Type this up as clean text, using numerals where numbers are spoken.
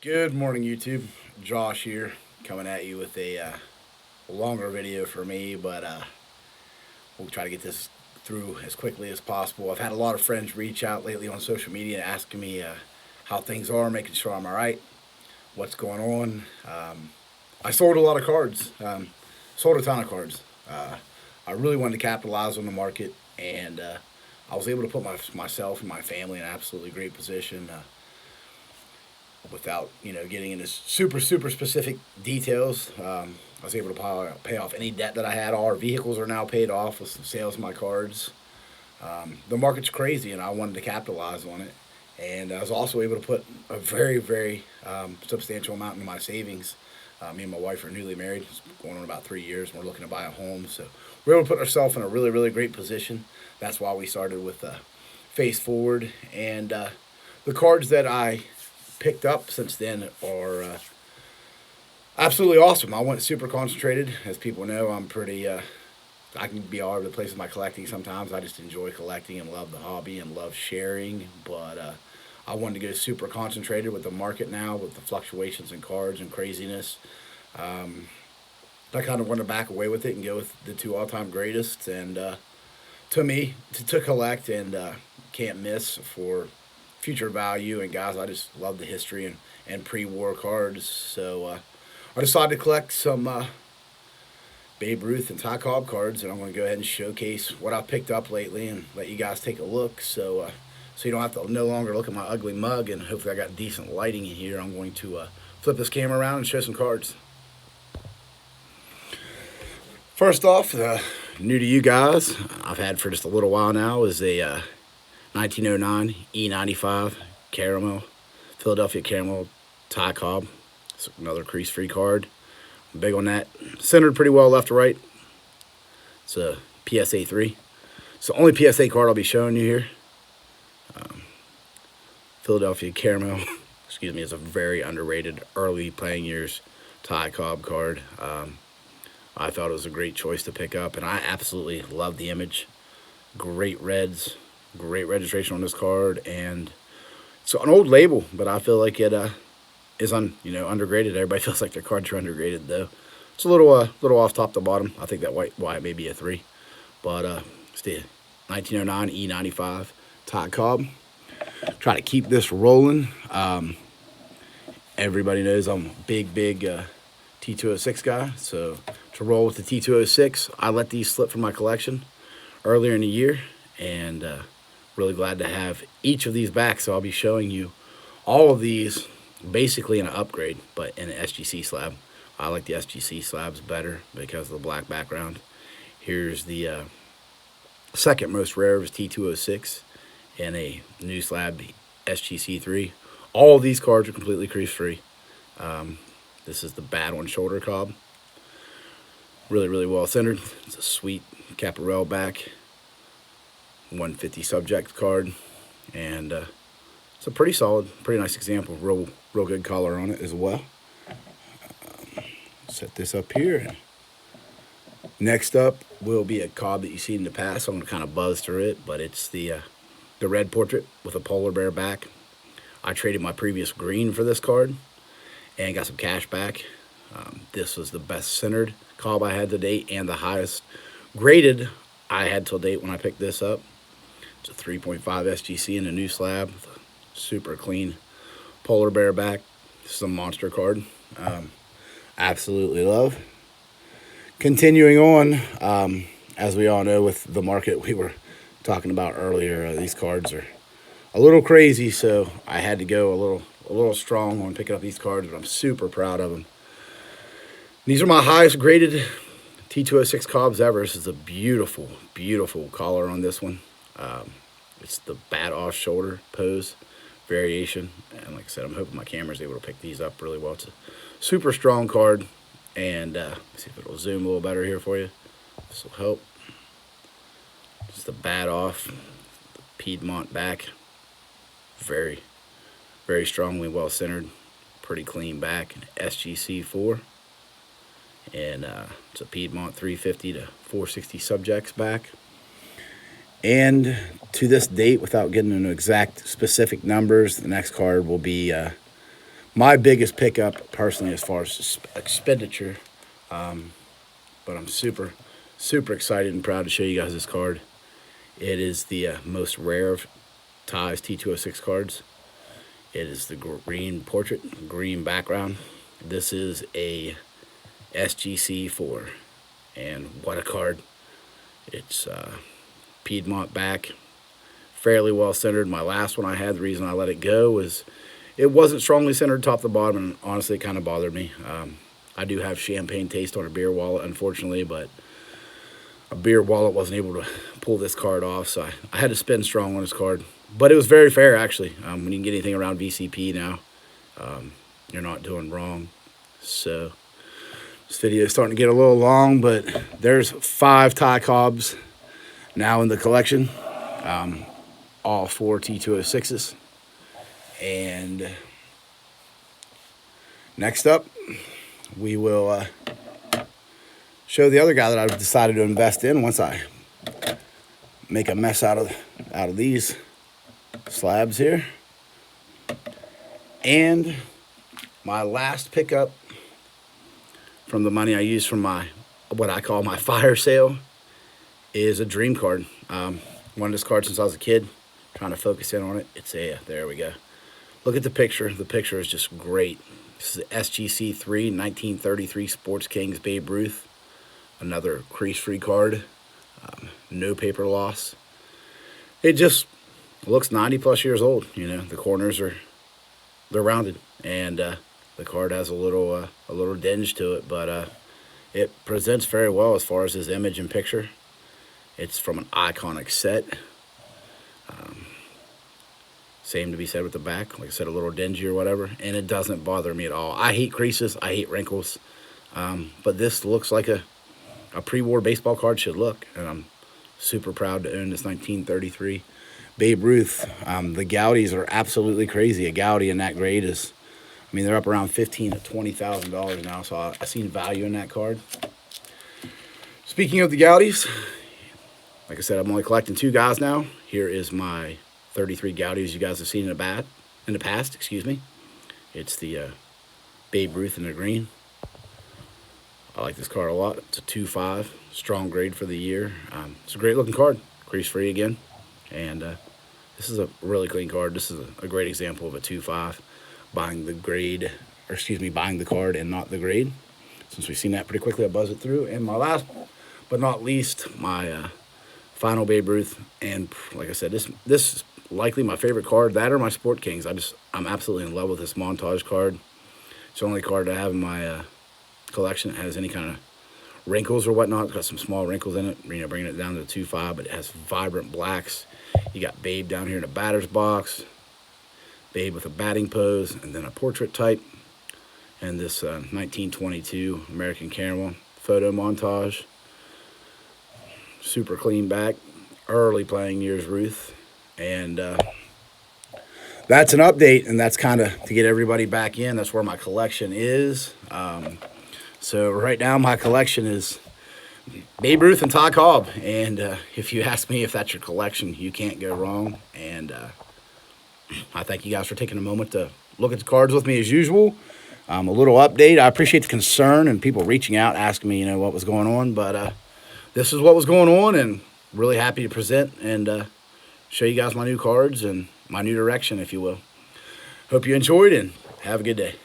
Good morning, YouTube. Josh here, coming at you with a longer video for me, but we'll try to get this through as quickly as possible. I've had a lot of friends reach out lately on social media asking me how things are, making sure I'm all right, what's going on. I sold a lot of cards, sold a ton of cards. I really wanted to capitalize on the market, and I was able to put myself and my family in an absolutely great position. Without getting into super specific details. I was able to pay off any debt that I had. All our vehicles are now paid off with some sales of my cards. The market's crazy, and I wanted to capitalize on it. And I was also able to put a very substantial amount into my savings. Me and my wife are newly married. It's going on about 3 years, and we're looking to buy a home. So we're able to put ourselves in a really great position. That's why we started with Face Forward. And the cards that I picked up since then are absolutely awesome. I went super concentrated. As people know, I'm pretty, I can be all over the place with my collecting sometimes. I just enjoy collecting and love the hobby and love sharing. But I wanted to go super concentrated with the market now, with the fluctuations in cards and craziness. I kind of want to back away with it and go with the two all-time greatest. And to me, to collect and can't miss for future value. And guys, I just love the history and pre-war cards. So I decided to collect some Babe Ruth and Cobb cards, and I'm going to go ahead and showcase what I've picked up lately and let you guys take a look. So you don't have to no longer look at my ugly mug, and hopefully I got decent lighting in here. I'm going to flip this camera around and show some cards. First off, new to you guys, I've had for just a little while now, is a 1909 E95 Caramel, Philadelphia Caramel Ty Cobb. It's another crease-free card. I'm big on that. Centered pretty well left to right. It's a PSA 3. It's the only PSA card I'll be showing you here. Philadelphia Caramel, excuse me, is a very underrated early playing years Ty Cobb card. I thought it was a great choice to pick up, and I absolutely love the image. Great reds, great registration on this card, and it's an old label, but I feel like it is undergraded. Everybody feels like their cards are undergraded, though. It's a little off top to bottom. I think that why it may be a 3, but it's the 1909 E95 Ty Cobb. Try to keep this rolling. Everybody knows I'm a big T206 guy, so to roll with the T206, I let these slip from my collection earlier in the year, and really glad to have each of these back. So I'll be showing you all of these basically in an upgrade, but in an SGC slab. I like the SGC slabs better because of the black background. Here's the second most rare of T206 and a new slab SGC3. All of these cards are completely crease free. This is the bad one shoulder Cobb. Really well centered. It's a sweet Caparel back. 150 subject card, and it's a pretty solid, pretty nice example. Real good color on it as well. Set this up here. Next up will be a Cobb that you've seen in the past. I'm going to kind of buzz through it, but it's the red portrait with a polar bear back. I traded my previous green for this card and got some cash back. This was the best centered Cobb I had to date and the highest graded I had till date when I picked this up. It's a 3.5 SGC in a new slab with a super clean polar bear back. This is a monster card. Absolutely love. Continuing on, as we all know with the market we were talking about earlier, these cards are a little crazy, so I had to go a little strong on picking up these cards, but I'm super proud of them. These are my highest graded T206 Cobbs ever. This is a beautiful collar on this one. It's the bat off shoulder pose variation, and like I said, I'm hoping my camera's able to pick these up really well. It's a super strong card, and see if it'll zoom a little better here for you. This will help. Just the bat off, the Piedmont back, very strongly well centered, pretty clean back. SGC4, and it's a Piedmont 350 to 460 subjects back. And to this date, without getting into exact specific numbers, the next card will be my biggest pickup personally as far as expenditure. But I'm super excited and proud to show you guys this card. It is the most rare of Tye's T206 cards. It is the green portrait, green background. This is a SGC4, and what a card. It's Piedmont back, fairly well centered. My last one I had, the reason I let it go was it wasn't strongly centered top to bottom, and honestly it kind of bothered me. I do have champagne taste on a beer wallet, unfortunately, but a beer wallet wasn't able to pull this card off, so I had to spin strong on this card. But it was very fair, actually. When you can get anything around VCP now, you're not doing wrong. So this video is starting to get a little long, but there's 5 Ty Cobbs now in the collection. All 4 T206s. And next up, we will show the other guy that I've decided to invest in once I make a mess out of these slabs here. And my last pickup from the money I used from my what I call my fire sale is a dream card. Wanted this card since I was a kid. Trying to focus in on it. It's there we go. Look at the picture. The picture is just great. This is the SGC3 1933 Sports Kings Babe Ruth. Another crease-free card. No paper loss. It just looks 90 plus years old. You know, the corners they're rounded, and the card has a little dinge to it, but it presents very well as far as his image and picture. It's from an iconic set. Same to be said with the back. Like I said, a little dingy or whatever, and it doesn't bother me at all. I hate creases. I hate wrinkles. But this looks like a pre-war baseball card should look, and I'm super proud to own this 1933 Babe Ruth. The Goudies are absolutely crazy. A Gaudi in that grade is, I mean, they're up around $15,000 to $20,000 now, so I seen value in that card. Speaking of the Goudies, like I said, I'm only collecting 2 guys now. Here is my 33 Goudies you guys have seen in the past, excuse me. It's the Babe Ruth in the green. I like this card a lot. It's a 2.5, strong grade for the year. It's a great looking card, crease free again, and this is a really clean card. This is a great example of a 2.5 buying the card and not the grade. Since we've seen that pretty quickly, I buzz it through. And my last but not least, my final Babe Ruth, and like I said, this is likely my favorite card. That or my Sport Kings. I'm absolutely in love with this montage card. It's the only card I have in my collection that has any kind of wrinkles or whatnot. It's got some small wrinkles in it, you know, bringing it down to 2.5, but it has vibrant blacks. You got Babe down here in the batter's box, Babe with a batting pose, and then a portrait type, and this 1922 American Caramel photo montage. Super clean back, early playing years Ruth, and that's an update, and that's kind of to get everybody back in. That's where my collection is. So right now my collection is Babe Ruth and Ty Cobb, and if you ask me if that's your collection, you can't go wrong. And I thank you guys for taking a moment to look at the cards with me as usual. A little update. I appreciate the concern and people reaching out, asking me, you know, what was going on, but this is what was going on, and really happy to present and show you guys my new cards and my new direction, if you will. Hope you enjoyed, and have a good day.